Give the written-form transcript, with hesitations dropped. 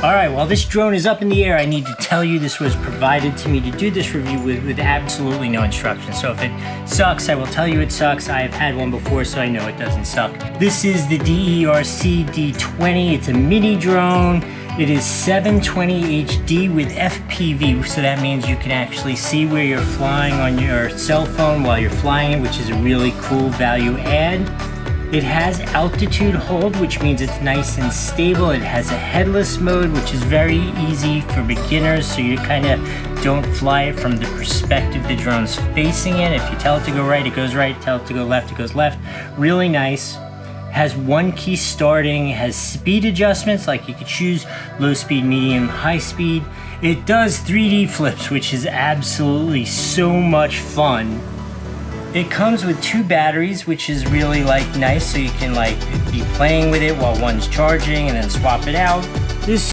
Alright, while this drone is up in the air, I need to tell you this was provided to me to do this review with absolutely no instructions. So if it sucks, I will tell you it sucks. I have had one before, so I know it doesn't suck. This is the DEERC D20. It's a mini drone. It is 720 HD with FPV, so that means you can actually see where you're flying on your cell phone while you're flying it, which is a really cool value add. It has altitude hold, which means it's nice and stable. It has a headless mode, which is very easy for beginners, so you kind of don't fly it from the perspective the drone's facing it. If you tell it to go right, it goes right. Tell it to go left, it goes left. Really nice. Has one key starting, has speed adjustments, like you could choose low speed, medium, high speed. It does 3D flips, which is absolutely so much fun. It comes with 2 batteries, which is really nice, so you can be playing with it while one's charging and then swap it out. This